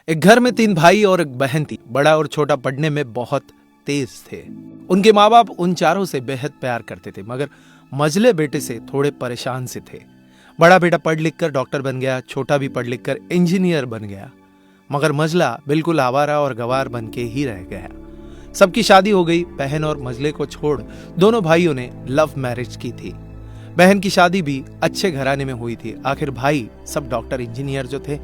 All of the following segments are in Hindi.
एक घर में 3 भाई और एक बहन थी। बड़ा और छोटा पढ़ने में बहुत तेज थे। उनके माँ बाप उन चारों से बेहद प्यार करते थे, मगर मझले बेटे से थोड़े परेशान से थे। बड़ा बेटा पढ़ लिख कर डॉक्टर बन गया, छोटा भी पढ़ लिख कर इंजीनियर बन गया, मगर मझला बिल्कुल आवारा और गवार बन के ही रह गया। सबकी शादी हो गई। बहन और मझले को छोड़ दोनों भाइयों ने लव मैरिज की थी। बहन की शादी भी अच्छे घराने में हुई थी। आखिर भाई सब डॉक्टर इंजीनियर जो थे।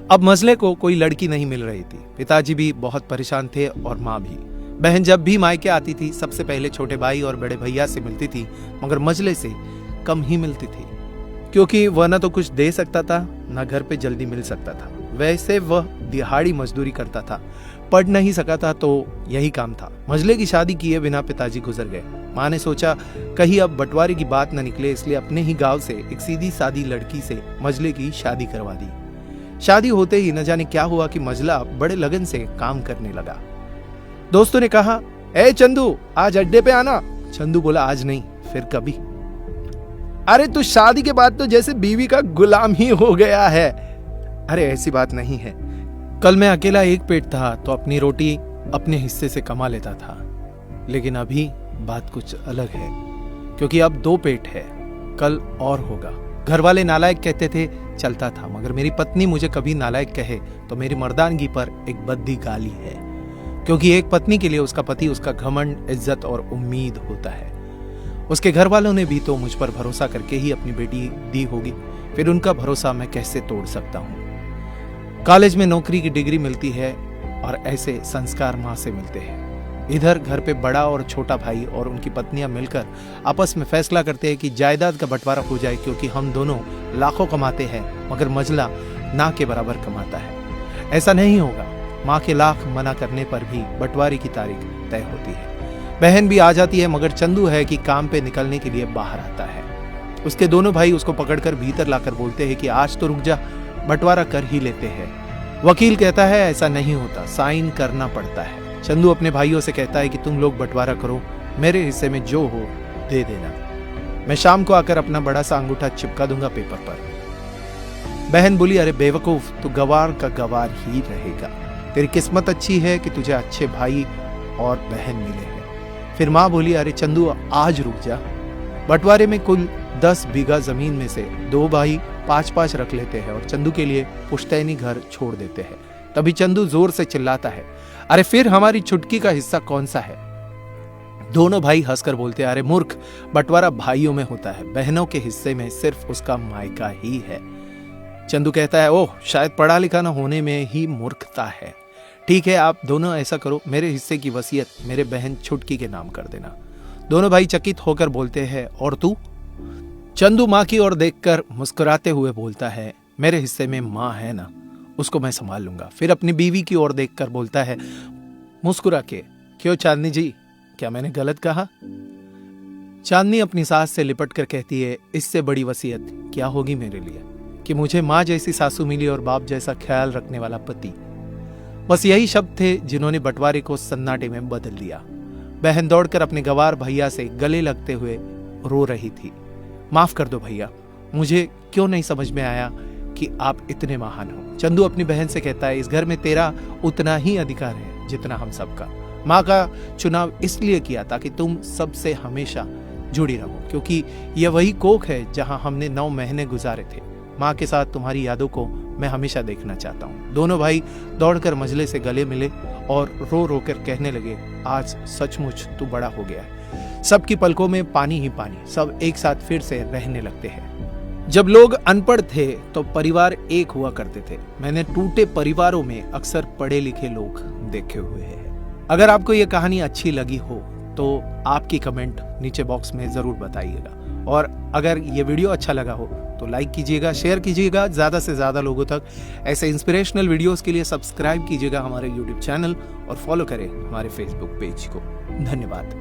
अब मझले को कोई लड़की नहीं मिल रही थी। पिताजी भी बहुत परेशान थे और माँ भी। बहन जब भी मायके आती थी सबसे पहले छोटे भाई और बड़े भैया से मिलती थी, मगर मझले से कम ही मिलती थी, क्योंकि वह न तो कुछ दे सकता था न घर पे जल्दी मिल सकता था। वैसे वह दिहाड़ी मजदूरी करता था, पढ़ नहीं सका था तो यही काम था। मझले की शादी किए बिना पिताजी गुजर गए। माँ ने सोचा कहीं अब बंटवारे की बात न निकले, इसलिए अपने ही गांव से एक सीधी सादी लड़की से मझले की शादी करवा दी। शादी होते ही न जाने क्या हुआ कि मझला बड़े लगन से काम करने लगा। दोस्तों ने कहा, ए चंदू आज अड्डे पे आना। चंदू बोला, आज नहीं, फिर कभी। अरे तू शादी के बाद तो जैसे बीवी का गुलाम ही हो गया है। अरे ऐसी बात नहीं है, कल मैं अकेला एक पेट था तो अपनी रोटी अपने हिस्से से कमा लेता था, लेकिन अभी बात कुछ अलग है, क्योंकि अब 2 पेट है, कल और होगा। घर वाले नालायक कहते थे, चलता था, मगर मेरी पत्नी मुझे कभी नालायक कहे तो मेरी मर्दानगी पर एक बद्दी गाली है, क्योंकि एक पत्नी के लिए उसका पति उसका घमंड, इज्जत और उम्मीद होता है। उसके घर वालों ने भी तो मुझ पर भरोसा करके ही अपनी बेटी दी होगी, फिर उनका भरोसा मैं कैसे तोड़ सकता हूँ। कॉलेज में नौकरी की डिग्री मिलती है और ऐसे संस्कार माँ से मिलते हैं। इधर घर पे बड़ा और छोटा भाई और उनकी पत्नियां मिलकर आपस में फैसला करते हैं कि जायदाद का बंटवारा हो जाए, क्योंकि हम दोनों लाखों कमाते हैं मगर मझला ना के बराबर कमाता है। ऐसा नहीं होगा। माँ के लाख मना करने पर भी बंटवारे की तारीख तय होती है। बहन भी आ जाती है, मगर चंदू है कि काम पे निकलने के लिए बाहर आता है। उसके दोनों भाई उसको पकड़कर भीतर लाकर बोलते हैं कि आज तो रुक जा, बंटवारा कर ही लेते हैं। वकील कहता है ऐसा नहीं होता, साइन करना पड़ता है। चंदू अपने भाइयों से कहता है कि तुम लोग बंटवारा करो, मेरे हिस्से में जो हो दे देना, मैं शाम को आकर अपना बड़ा सा अंगूठा चिपका दूंगा पेपर पर। बहन बोली, अरे बेवकूफ, तू गवार का गवार ही रहेगा। तेरी किस्मत अच्छी है कि तुझे अच्छे भाई और बहन मिले हैं। फिर माँ बोली, अरे चंदू आज रुक जा, बंटवारे में कुल 10 बीघा जमीन में से 2 भाई 5-5 रख लेते हैं और चंदू के लिए पुश्तैनी घर छोड़ देते हैं। तभी चंदू जोर से चिल्लाता है, अरे फिर हमारी छुटकी का हिस्सा कौन सा है? दोनों भाई हंसकर बोलते हैं, अरे मूर्ख, बंटवारा भाइयों में होता है, बहनों के हिस्से में सिर्फ उसका मायका ही है। चंदू कहता है, ओह, शायद पढ़ा लिखा न होने में ही मूर्खता है। ठीक है, आप दोनों ऐसा करो, मेरे हिस्से की वसीयत मेरे बहन छुटकी के नाम कर देना। दोनों भाई चकित होकर बोलते हैं, और तू? चंदू माँ की ओर देखकर मुस्कुराते हुए बोलता है, मेरे हिस्से में माँ है ना, उसको मैं संभाल लूंगा। फिर अपनी बीवी की ओर देखकर बोलता है मुस्कुरा के, क्यों चांदनी जी, क्या मैंने गलत कहा? चांदनी अपनी सास से लिपट कर कहती है, इससे बड़ी वसीयत क्या होगी मेरे लिए कि मुझे माँ जैसी सासू मिली और बाप जैसा ख्याल रखने वाला पति। बस यही शब्द थे जिन्होंने बंटवारे को सन्नाटे में बदल दिया। बहन दौड़कर अपने गवार भैया से गले लगते हुए रो रही थी, माफ कर दो भैया, मुझे क्यों नहीं समझ में आया कि आप इतने महान हो। चंदू अपनी बहन से कहता है, इस घर में तेरा उतना ही अधिकार है जितना हम सबका। माँ का चुनाव इसलिए किया ताकि तुम सबसे हमेशा जुड़ी रहो, क्योंकि यह वही कोख है जहां हमने 9 महीने गुजारे थे। माँ के साथ तुम्हारी यादों को मैं हमेशा देखना चाहता हूँ। दोनों भाई दौड़कर मझले से गले मिले और रो रो कर कहने लगे, आज सचमुच तू बड़ा हो गया है। सबकी पलकों में पानी ही पानी, सब एक साथ फिर से रहने लगते हैं। जब लोग अनपढ़ थे तो परिवार एक हुआ करते थे। मैंने टूटे परिवारों में अक्सर पढ़े लिखे लोग देखे हुए हैं। अगर आपको ये कहानी अच्छी लगी हो तो आपकी कमेंट नीचे बॉक्स में जरूर बताइएगा, और अगर ये वीडियो अच्छा लगा हो तो लाइक कीजिएगा, शेयर कीजिएगा ज्यादा से ज्यादा लोगों तक। ऐसे इंस्पिरेशनल वीडियोस के लिए सब्सक्राइब कीजिएगा हमारे YouTube चैनल और फॉलो करें हमारे Facebook पेज को। धन्यवाद।